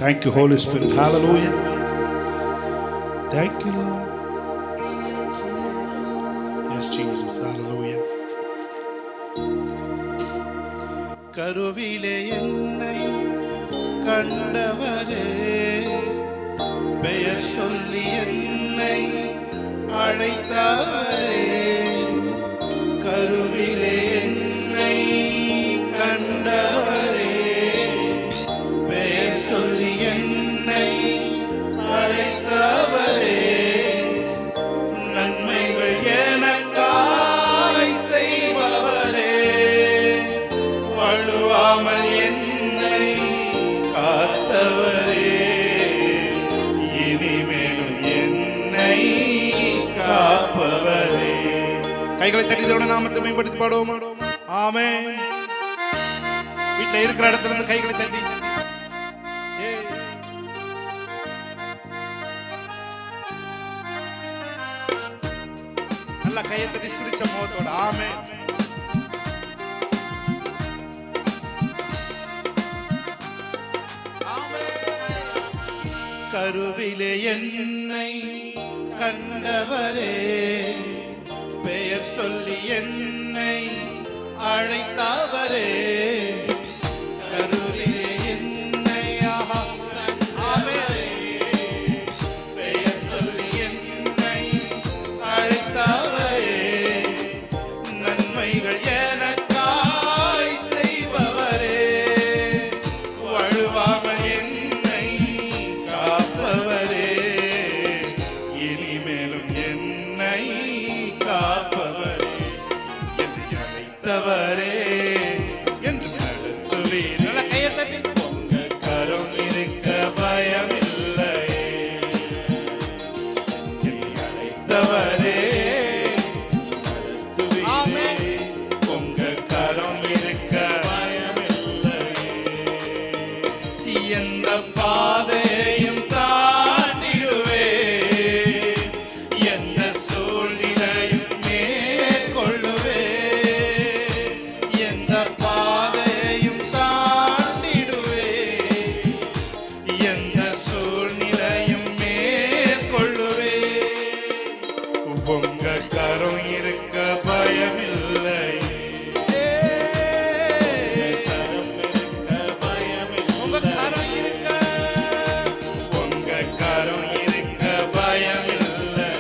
Thank you, Holy Spirit. Hallelujah. Thank you, Lord. Yes, Jesus. Hallelujah. கருவிலே என்னை கண்டவரே, பெயர் சொல்லி என்னை அழைத்தவரே, கருவிலே என்னை கண்டவரே, பெயர் சொல்லி என்னை அழைத்தவரே, நன்மைகள் எனக்காய் செய்பவரே, வழுவாமல் என்னை காத்தவரே, இனிமேலும் என்னை காப்பவரே. கைகளை தட்டிதோட நாமத்தை மேம்படுத்தி பாடுவோமா? ஆமென். வீட்டில் இருக்கிற இடத்துல இருந்து கைகளை தட்டி நல்லா கையை தட்டி சிரிச்ச முகத்தோட ஆமென். கருவிலே என்னை கண்டவரே, பெயர் சொல்லி என்னை அழைத்தவரே, கருவிலே என்னை பெயர் சொல்லி என்னை அழைத்தவரே, நன்மைகள் எனக்காய் செய்பவரே, வழுவாமல் என்னை காப்பவரே, இனிமேலும் என்னை காப்பவரே, என்னை அழைத்தவரே என்று நடத்துவீர். நல்ல கையை தட்டி உங்க கரம் இருக்க பயமில்லை, என்னை அழைத்தவரே நடத்துவீர். உங்க கரம் இருக்க பயமில்லை, எந்த பாதையும் தாண்டிடுவே, எந்த சூழ்நிலையும் மேற்கொள்ளுவே, எந்த பாதையும் தாண்டிடுவே, எந்த சூழ்நிலையும் மேற்கொள்ளுவே, உங்க கரம் இருக்க பயமில்லை, உங்க கரம் இருக்க, உங்க கரம் இருக்க பயமில்லை,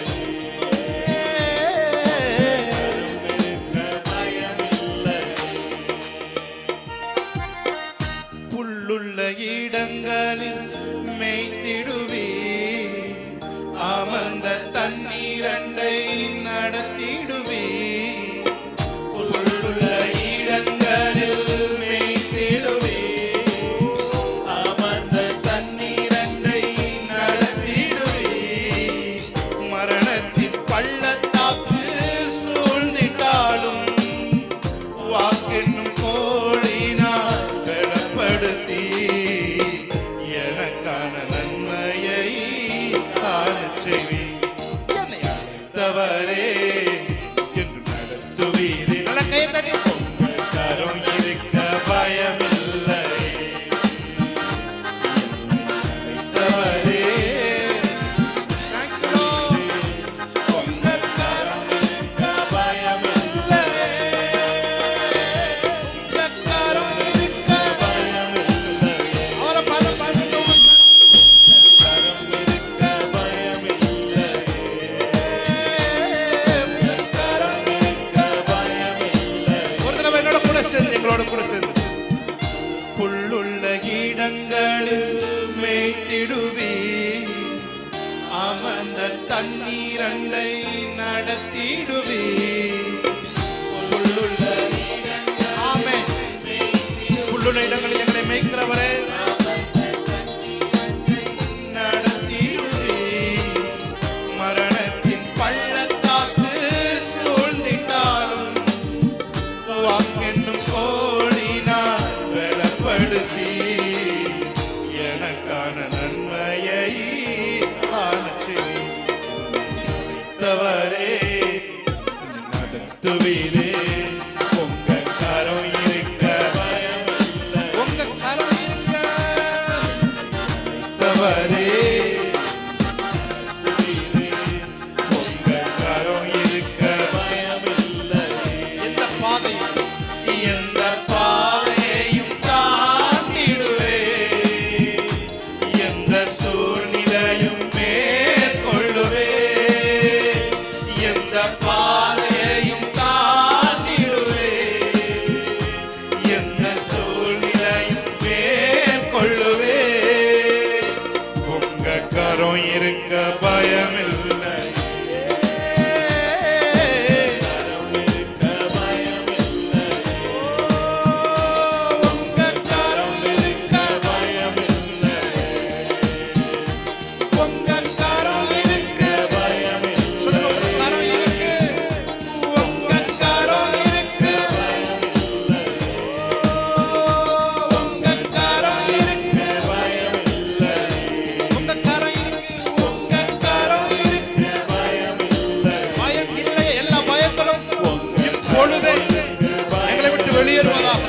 பயமில்லை. புல்லுள்ள இடங்களில் மேய்த்திடுவீர், அமர்ந்த தண்ணீரண்டை நடத்திடுவீர், புல்லுள்ள இடங்களில் மேய்த்திடுவீர், அமர்ந்த தண்ணீரண்டை நடத்திடுவீர், மரணத்தின் பள்ளத்தாக்கு சூழ்ந்திட்டாலும் வாக்கென்னும் கோழினால் பலப்படுத்தி எனக்கான நன்மையை காணச் செய்வீர். என்னை அழைத்தவரே என்று நடத்துவீரே. நல்ல கையை தட்டி உங்க கரம் இருக்க பயமில்லை, அழைத்தவரே. Thank you, Lord. உங்க கரம் இருக்க பயமில்லை, உங்க கரம் இருக்க பயமில்லை. அவரை பார்த்து சொல்லுங்க, உங்க கரம் இருக்க பயமில்லை, உங்க கரம் இருக்க பயமில்லை. ஒரு தடவை என்னோட கூட சேர்ந்து, எங்களோட கூட சேர்ந்து, புல்லுள்ள இடங்களில் மேய்த்திடுவீர், அமர்ந்த தண்ணீரண்டை நடத்திடுவீர், புல்லுள்ள இடங்கள். ஆமென். புல்லுள்ள இடங்களில் எங்களை மேய்க்கிறவரே நடத்திடுவீர், மரணத்தின் பள்ளத்தாக்கு சூழ்ந்திட்டாலும் வாக்கென்னும் கோழினால் பலப்படுத்தி எனக்கான நன்மையை காணச் செய்வீர். அழைத்தவரே நடத்துவீரே, உங்க கரம் இருக்க பயமில்லை, உங்க கரம் இருக்க வெளியேறுவதாக.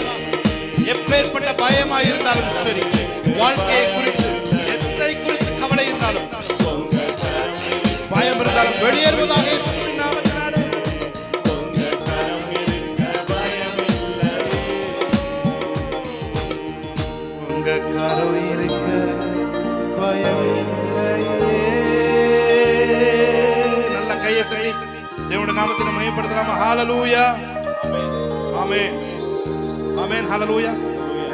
எப்பேற்பட்ட பயமாய் இருந்தாலும் சரி, வாழ்க்கையை குறித்து எதை குறித்து கவலை இருந்தாலும் பயம் இருந்தாலும் வெளியேறுவதாக இயேசுவின் நாமத்தினாலே. உங்க கரம் இருக்க பயமில்லையே. நல்ல கையை தட்டி தேவனுடைய நாமத்தை மகிமைப்படுத்தலாமா? ஹalleluya, ஆமென், ஆமென், ஹalleluya.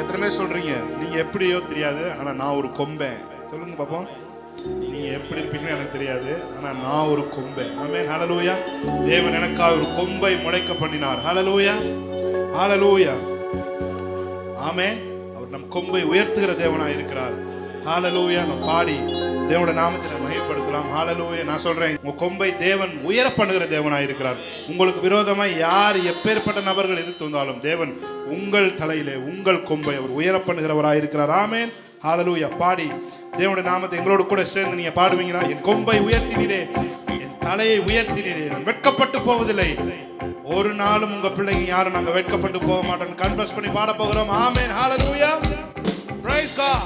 எத்தனை பேர் சொல்றீங்க நீங்க எப்படியோ தெரியாது, ஆனா நான் ஒரு கொம்பேன்? சொல்லுங்க பாப்போம். நீங்க எப்படி இருப்பீங்கன்னு எனக்கு தெரியாது, ஆனா நான் ஒரு கொம்பை. ஆமென், ஹalleluya. தேவன் எனக்காக ஒரு கொம்பை முளைக்க பண்ணினார். ஹalleluya, ஹalleluya, ஆமென். அவர் நம் கொம்பை உயர்த்துகிற தேவனாய் இருக்கிறார். ஹalleluya. நம்ம பாடி தேவனுடைய நாமத்தை மகிமைப்படுத்தலாம். ஹalleluya. நான் சொல்றேன், உங்க கொம்பை தேவன் உயர பண்ணுகிற தேவனாய் இருக்கிறார். உங்களுக்கு விரோதமாய் யார் எப்பேற்பட்ட நபர்கள் எதிர்த்து வந்தாலும் தேவன் உங்கள் தலையிலே உங்கள் கொம்பை அவர் உயர பண்ணுகிறவராய் இருக்கிறார். ஆமென், ஹalleluya. பாடி தேவனுடைய நாமத்தை எங்களோடு கூட சேர்ந்து நீங்க பாடுவீங்களா? என் கொம்பை உயர்த்தினீரே, என் தலையை உயர்த்தினீரே, நான் வெட்கப்பட்டு போவதில்லை. ஒரு நாளும் உங்க பிள்ளைங்க யாரும் நாங்க வெட்கப்பட்டு போக மாட்டோம். கன்ஃபஸ் பண்ணி பாட போகிறோம். ஆமென், ஹalleluya, praise God.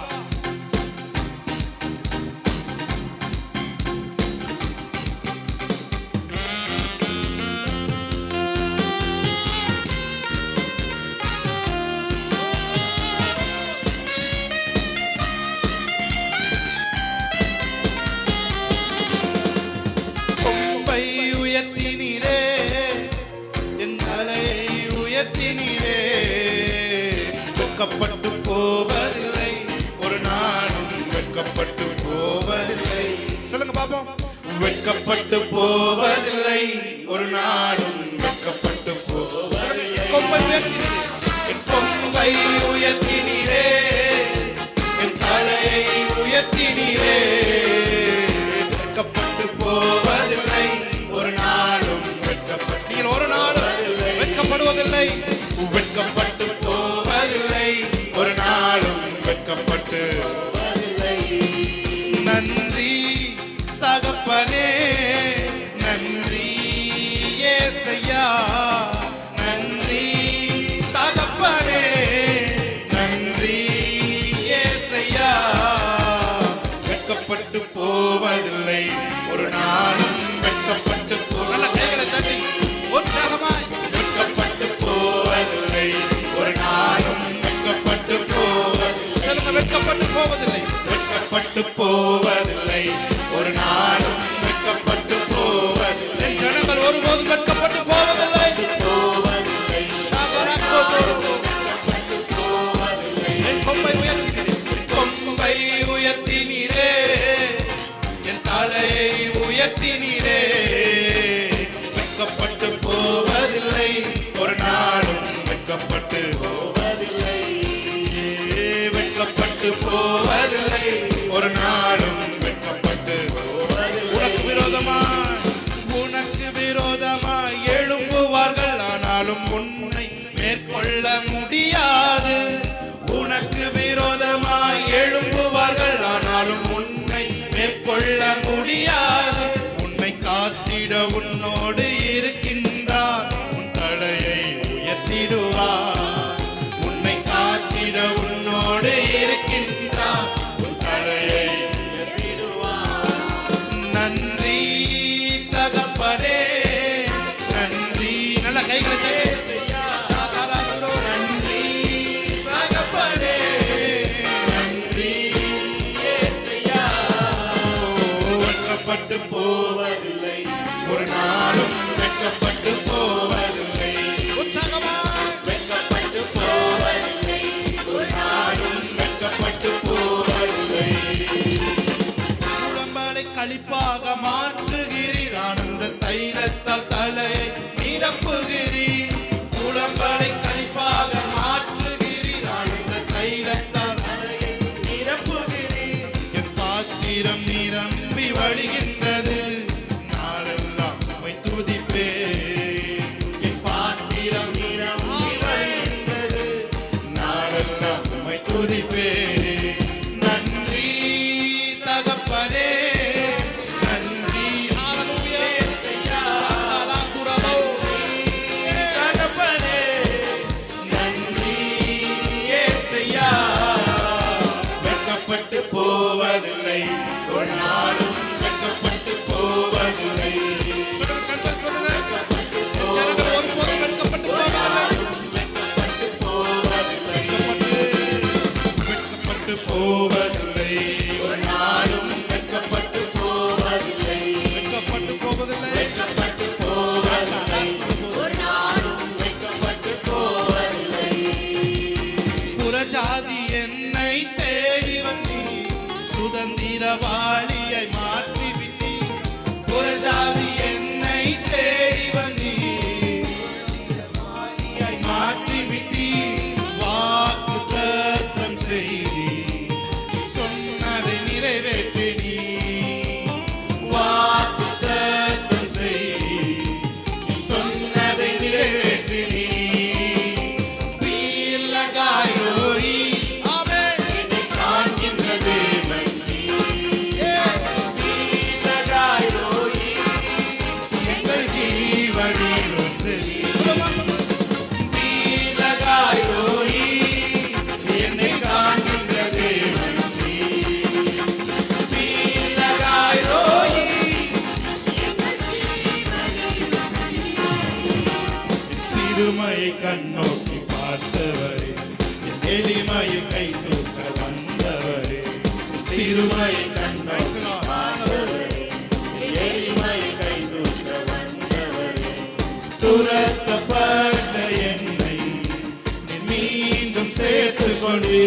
வெட்கப்பட்டு போவதில்லை, ஒரு நாளும் வெட்கப்பட்டு போவதில்லை. சொல்லுங்க பாப்போம். வெட்கப்பட்டு போவதில்லை, ஒரு நாளும் வெட்கப்பட்டு போவதில்லை. கொம்பை உயர்த்தினீரே, என் கொம்பை உயர்த்தினீரே, என் தலையை உயர்த்தினீரே. வெட்கப்பட்டு போவதில்லை, ஒரு நாளும் வெட்கப்பட்டு, நீங்கள் ஒரு நாளும் வெட்கப்படுவதில்லை. வெட்கப்பட்டு போவதில்லை, ஒரு நாளும் வெட்கப்பட்டு போவதில்லை. நன்றி தகப்பனே, நன்றி இயேசையா, நன்றி தகப்பனே, நன்றி இயேசையா. வெட்கப்பட்டு போவதில்லை, ஒரு நாளும் வெட்கப்பட்டு நல்ல கைகளை தட்டி உற்சாகமாய். வெட்கப்பட்டு போவதில்லை, ஒரு நாளும் வெட்கப்பட்டு போவதில்லை. சொல்லுங்க, வெட்கப்பட்டு போவதில்லை, வெட்கப்பட்டு போவதில்லை, ஒரு நாளும் வெட்கப்பட்டு போவதில்லை. என் ஜனங்கள் ஒருபோதும் வெட்கப்பட்டு போவதில்லை. என் கொம்பை உயர்த்தினீரே, கொம்பை உயர்த்தினீரே, என் தலையை உயர்த்தினீரே. வெட்கப்பட்டு போவதில்லை, ஒரு நாளும் வெட்கப்பட்டு போவதில்லை. வெட்கப்பட்டு போவதில்லை, ஒரு நாளும் வெட்கப்பட்டு போவதில்லை. உனக்கு விரோதமாய் எழும்புவார்கள், ஆனாலும் உன்னை மேற்கொள்ள முடியாது. உனக்கு விரோதமாய் எழும்புவார்கள், ஆனாலும் உன்னை மேற்கொள்ள முடியாது. உன்னை காத்திட உன்னோடு இருக்கின்றார், உன் தலையை உயர்த்திடுவார். உன்னை காத்திட உன்னோடு இருக்கின்றார், உன் தலையை உயர்த்திடுவார். நன்றி தகப்பனே, நன்றி. நல்ல கைகளை தட்டி. நன்றி தகப்பனே, நன்றி இயேசையா. வெட்கப்பட்டு போவதில்லை, ஒரு நாளும் வெட்கப்பட்டு போவதில்லை. உற்சாகமா. வெட்கப்பட்டு போவதில்லை, ஒரு நாளும் வெட்கப்பட்டு போவதில்லை. உடம்பலை களிப்பாக மாற்றுகிறீர், ஆனந்த தைலத்தால் தலையை நிரப்புகிறீர். உடம்பலை களிப்பாக மாற்றுகிறீர், ஆனந்த தைலத்தால் தலையை நிரப்புகிறீர். என் பாத்திரம் நிரம்பி வழிகின்றது, நாளெல்லாம் உம்மை துதிப்பேன். என் பாத்திரம் நிரம்பி வழிகின்றது, நாளெல்லாம் உம்மை துதிப்பேன். நன்றி தகப்பனே, நன்றி. ஹalleluya. தகப்பனே, நன்றி குற்றவாளியை மாற்றிவிட்டீர், புறஜாதி என்னை தேடி வந்தீர், மாற்றிவிட்டீர், வாக்கு தத்தம் செய்தீர், சொன்னதை நிறைவேற்றினீர், வாக்கு தத்தம் செய்தீர், சொன்னதை நிறைவேற்றினீர். சிறுமையை கண்ணோக்கி பார்த்தவரே, எளிமையை கை தூக்க வந்தவரே, சிறுமையை கண்ணோக்கி பார்த்தவரே, எளிமையை கை தூக்க வந்தவரே, துரத்தப்பட்ட என்னை மீண்டும் சேர்த்துக் கொண்டே,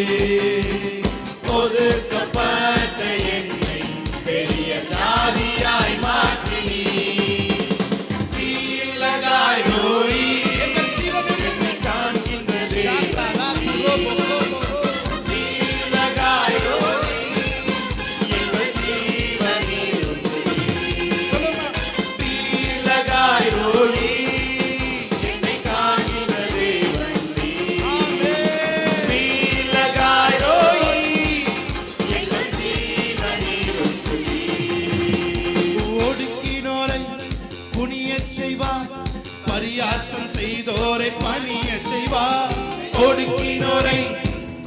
ஒதுக்கப்பட்ட என்னை பெரிய ஜாதியாய் மாற்றினீ. பரியாசம் செய்தோரை பணியச் செய்வார், ஒடுக்கினோரை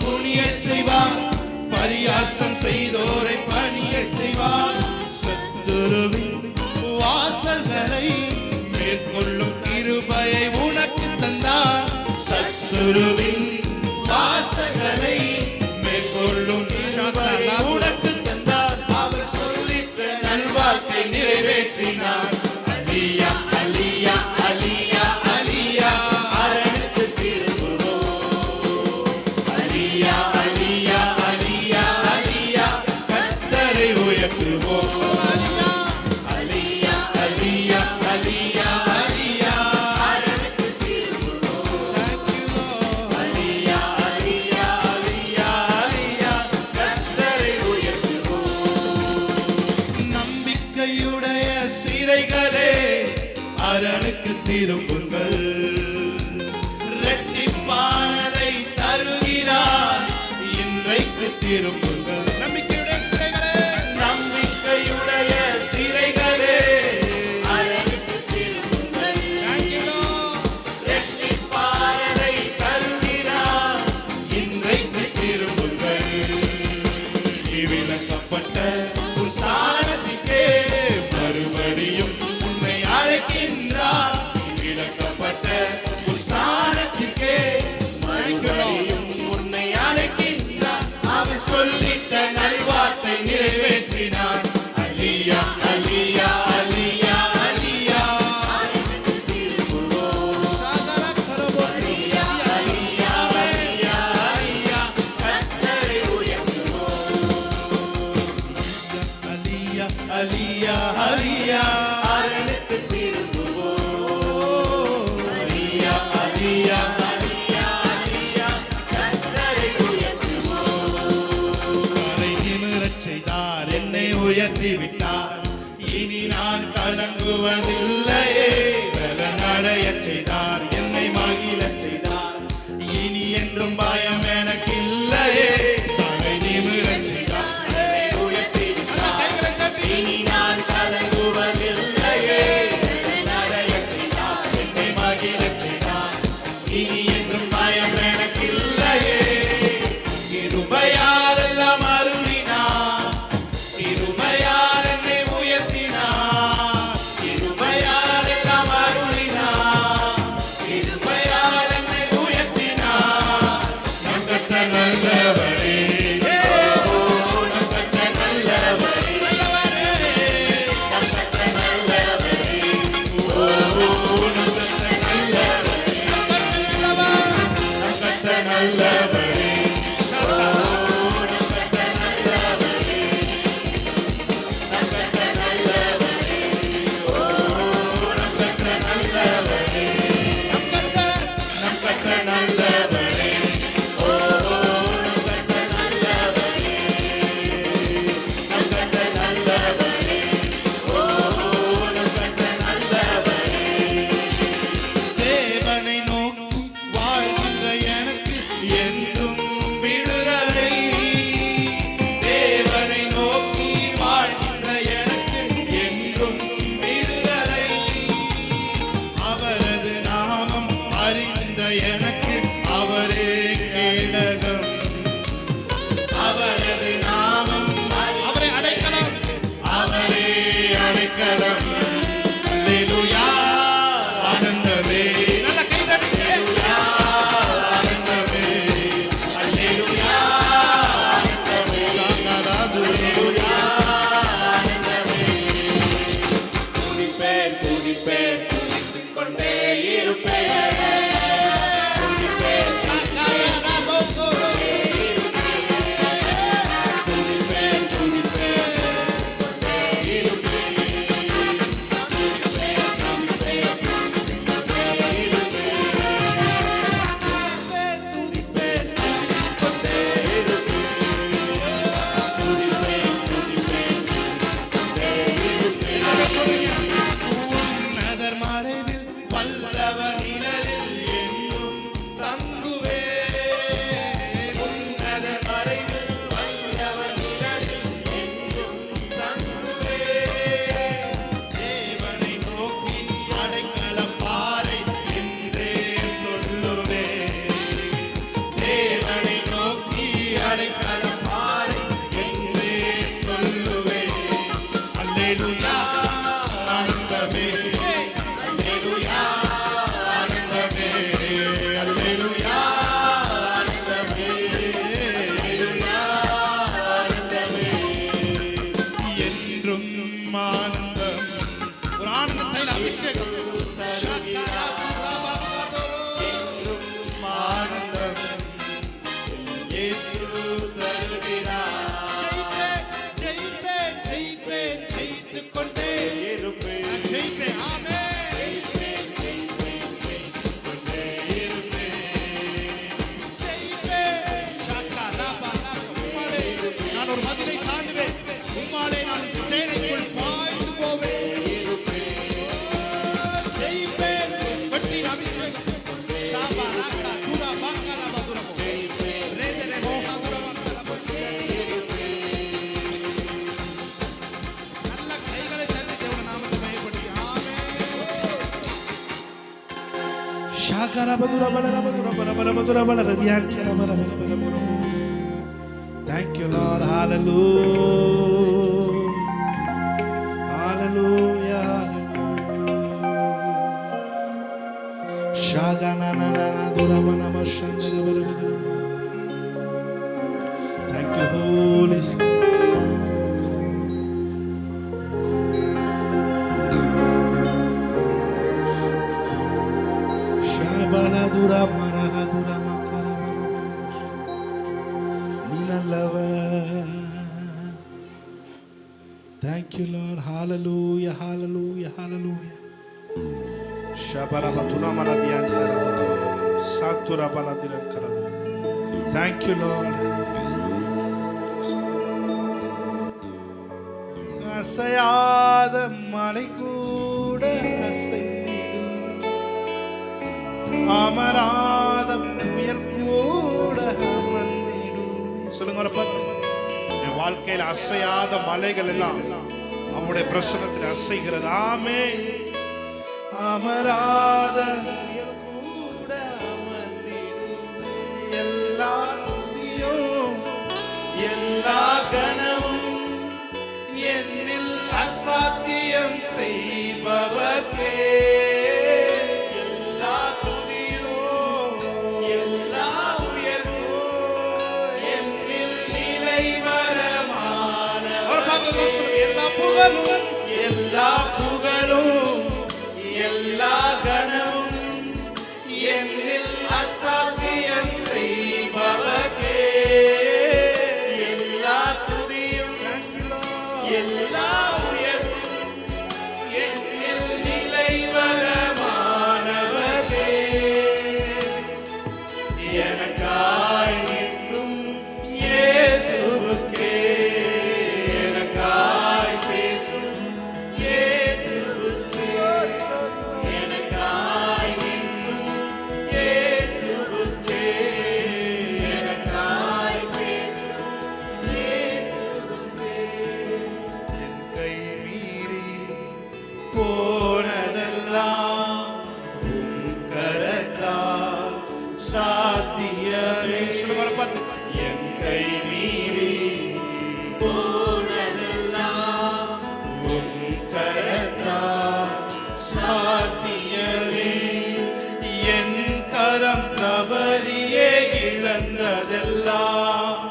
குனியச் செய்வார், பரியாசம் செய்தோரை பணியச் செய்வார், சத்துருவின் வாசல்களை மேற்கொள்ளும் கிருபையை உனக்கு தந்தார், சத்துருவின் வாசல்களை மேற்கொள்ளும் கிருபையை உனக்கு தந்தார், அவர் சொல்லித்த நல்வாழ்க்கை நிறைவேற்றினார். அலியா அலியா அலியா அலியா, அரணுக்கு திரும்புவோம், அலியா அலியா அலியா அலியா, கர்த்தரை உயர்த்துவோம், அலியா அலியா அலியா அலியா, அரணுக்கு திரும்புவோம், அலியா அலியா அலியா அலியா, கர்த்தரை உயர்த்துவோம். நம்பிக்கையுடைய சிறைகளே அரணுக்கு திரும்புங்கள், இரட்டிப்பானதை தருகிறார், இன்றைக்கு திரும்புங்கள். நம்பிக்கையுடைய சிறைகளே, நம்பிக்கையுடைய சிறைகளே அரணுக்கு திரும்புங்கள், இரட்டிப்பானதை தருகிறார், இன்றைக்கு திரும்புங்கள். விலக்கப்பட்ட உன் ஸ்தானத்திற்கே மறுபடியும் அழைக்கின்றார், விலக்கப்பட்ட உன் ஸ்தானத்திற்கே மறுபடியும் உன்னை அழைக்கின்றார், அவர் சொல்லிட்ட நல்வார்த்தை நிறைவேற்றினார். அலியா அலியா அலியா அலியா, அலியா அலியா அலியா அலியா, கர்த்தரை உயர்த்துவோம், அலியா அலியா அலியா, அரணுக்கு திரும்புவோம், அலியா அலியா அலியா அலியா, கர்த்தரை உயர்த்துவோம். அதை நிமிரச் செய்தார், என்னை உயர்த்தி விட்டார், இனி நான் கலங்குவதில்லையே, பலனடைய செய்தார், என்னை மகிழ செய்தார், இனி என்றும் பயம் எனக்கு இல்லையே, அதை நிமிரச் செய்தார், என்னை உயர்த்தி விட்டார், இனி நான் கலங்குவதில்லையே, பலனடைய செய்தார், என்னை மகிழ செய்தார், இனி என்றும் பயம் எனக்கு இல்லையே. கிருபையால் எல்லாம் அருளினார், கிருபையால் என்னை உயர்த்தினார், கிருபையால் எல்லாம் அருளினார், கிருபையால் என்னை உயர்த்தினார். நம் கர்த்தர் நல்லவரே, நம் கர்த்தர் நல்லவரே, நம் கர்த்தர் நல்லவரே, நம் கர்த்தர் நல்லவரே, நம் கர்த்தர் நல்லவரே, தேவனை நோக்கி வாழ்கின்ற எனக்கு என்றும் விடுதலை. தேவனை நோக்கி வாழ்கின்ற எனக்கு என்றும் விடுதலை. அவரது நாமம் அறிந்த எனக்கு அவரே கேடகம். அவரது நாமம் அவரே அடைக்கலம். அவரே அடைக்கலம். அல்லேலூயா ஆனந்தமே. நல்ல கை தட்டி ஆனந்தமே. அல்லேலூயா ஆனந்தமே. அல்லேலூயா ஆனந்தமே. துதிப்பேன் துதிப்பேன் துதித்துக் கொண்டே இருப்பேன். துதிப்பேன் உன்னதர் மறைவில் வல்லவர் நிழலில் என்றும் தங்குவேன். உன்னதர் மறைவில் வல்லவர் நிழலில் என்றும் தங்குவேன். தேவனை நோக்கி அடைக்கலம் பாறை என்றே சொல்லுவேன். தேவனை நோக்கி அடைக்கலம் பாறை என்றே சொல்லுவேன். அல்லேலூயா ஆனந்தமே. அல்லேலூயா ஆனந்தமே. அல்லேலூயா ஆனந்தமே. அல்லேலூயா ஆனந்தமே. என்றும் ஆனந்தம். ஒரு ஆனந்த தைல அபிஷேகம். என்றும் ஆனந்தம் இயேசு தருகிறார். ஜெயிப்பேன் ஜெயிப்பேன் ஜெயித்துக் கொண்டே இருப்பேன். ஜெயிப்பேன். ஆமென். ஜெயிப்பேன் ஜெயிப்பேன் ஜெயித்துக் கொண்டே இருப்பேன். ஜெயிப்பேன். ஷக்கரபா உம்மாலே நான் ஒரு மதிலை தாண்டுவேன். உம்மாலே நான் சேனைக்குள் பாய்ந்து போவேன். ஜெயிப்பேன். வெற்றியின் அபிஷேகம். ஷாபராக்கா துரா பாக்கரபா துரபோ. ரேதரே மோகா துரபா துரபோ. நல்ல கைகளை தட்டி தேவனுடைய நாமத்தை மகிமைப்படுத்தி ஆமென். ஷாகரபதுரபலரபதுரபலரபதுரபலரதியான்சரபரபரபரபர. Thank you Lord. Hallelujah. Hallelujah. Hallelujah. Shaganananaduramanamashangarabarabara. Thank you Holy Spirit. Shabaladura marahadura makarabarabara. Ninalava. Thank you Lord. Hallelujah. Hallelujah. Hallelujah. Shabarabatuna manadiyantarabara. Satura baladirankara. Thank you Lord. அசையாத மலை கூட அசைந்திடும். அமராத புயல் கூட அமர்ந்திடும். சொல்லுங்க ஒரு பத்து. என் வாழ்க்கையில் அசையாத மலைகள் எல்லாம் அவருடைய பிரசன்னத்தில் அசைகிறது. ஆமென். அமராத புயல் கூட அமர்ந்திடும். எல்லா துதியும் எல்லா கனமும் என்னில் அசாத்தியம் செய்பவர்க்கே. எல்லா துதியும் எல்லா உயர்வும் என்னில் நிலைவரமானவர்க்கே. எல்லா புகழும் எல்லா புகழும் எல்லா கனமும் என்னில் அசாத்தியம் செய்பவர்க்கே. எல்லா துதியும் எல்லா உயர்வும் என்னில் நிலைவரமானவரே. எனக்காய் நிற்கும் இயேசுவுக்கே. எனக்காய் பேசும் இயேசுவுக்கே. எனக்காய் நிற்கும் பார்த்து என் கை மீறி போனதெல்லாம் உம் கரத்தால் சாத்தியமே. என் கரம் தவறியே இழந்ததெல்லாம்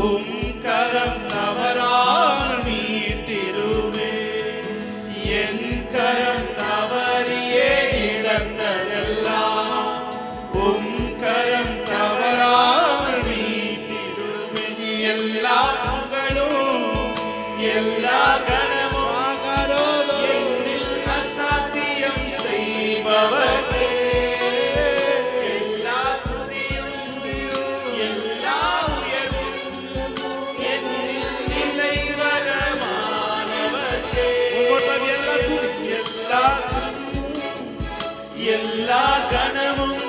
உம் கரம் தவறால் மீட்டிடுமே. என் கரம் தவறியே இழந்ததெல்லாம் உம் கரம் தவறால் மீட்டிடுமே. எல்லா புகழும் எல்லா கணமும் என்னில் அசாத்தியம் செய்பவரே. எல்லா துதியும் எல்லா உயர்வும் என்னில் நிலைவரமானவரே. எல்லா துதியும் எல்லா கணமும்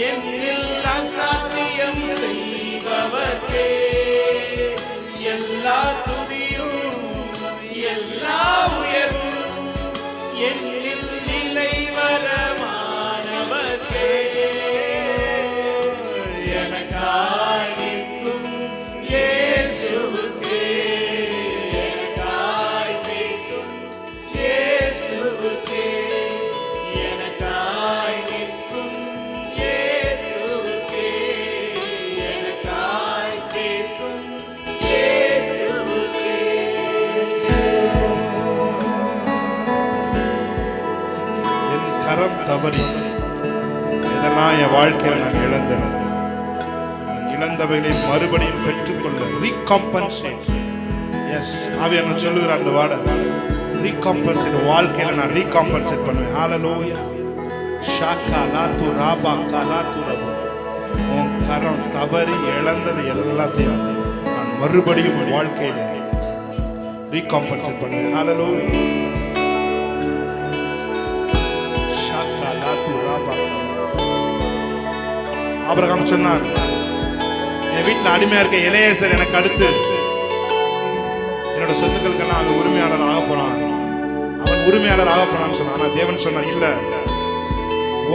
என்னில் அசாத்தியம் செய்பவரே. எல்லா துதியும் எல்லா உயர்வும் என்னில் நிலைவரமானவரே. எனக்காய் நிற்கும் இயேசுவுக்கே, எனக்காய் பேசும் இயேசுவுக்கே, எனக்காய் நிற்கும் இயேசுவுக்கே, எனக்காய் பேசும் இயேசுவுக்கே. என் கரம் தவறி இதெல்லாம் என் வாழ்க்கையில நான் இழந்தேன். இழந்தவைகளை மறுபடியும் பெற்றுக்கொள்ள ரீகாம்பன்சேட். எஸ், ஆவியானவர் சொல்லுகிறார் அந்த வார்த்தை, ரீகாம்பன்சேட். வாழ்க்கையில நான் ரீகாம்பன்சேட் பண்ணுவேன். ஹalleluya. ஷாக்கா லாத்து ராபா கலாத்து ரபு. உன் கரம் தவறி இழந்தது எல்லாத்தையும் நான் மறுபடியும் வாழ்க்கையில ரீகாம்பன்சேட் பண்ணுவேன். ஹalleluya. ஷாக்கா லாத்து ராபா கலாத்து. ஆபிரகாம் சொன்னான், என் வீட்டில் அடிமையா இருக்க எலேசர் எனக்கு அடுத்து என்னோட சொத்துக்களுக்கெல்லாம் அவன் உரிமையாளர் ஆக போறான், அவன் உரிமையாளர் ஆக போறான்னு சொன்னான். ஆனா தேவன் சொன்னார், இல்ல,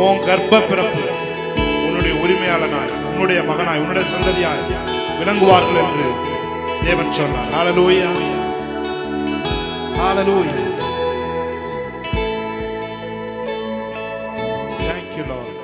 உன் கர்ப்ப பிறப்பு உன்னுடைய உரிமையாளனாய், உன்னுடைய மகனாய், உன்னுடைய சந்ததியாய் விளங்குவார்கள் என்று தேவன் சொன்னார். ஹalleluya, ஹalleluya. Thank you, Lord.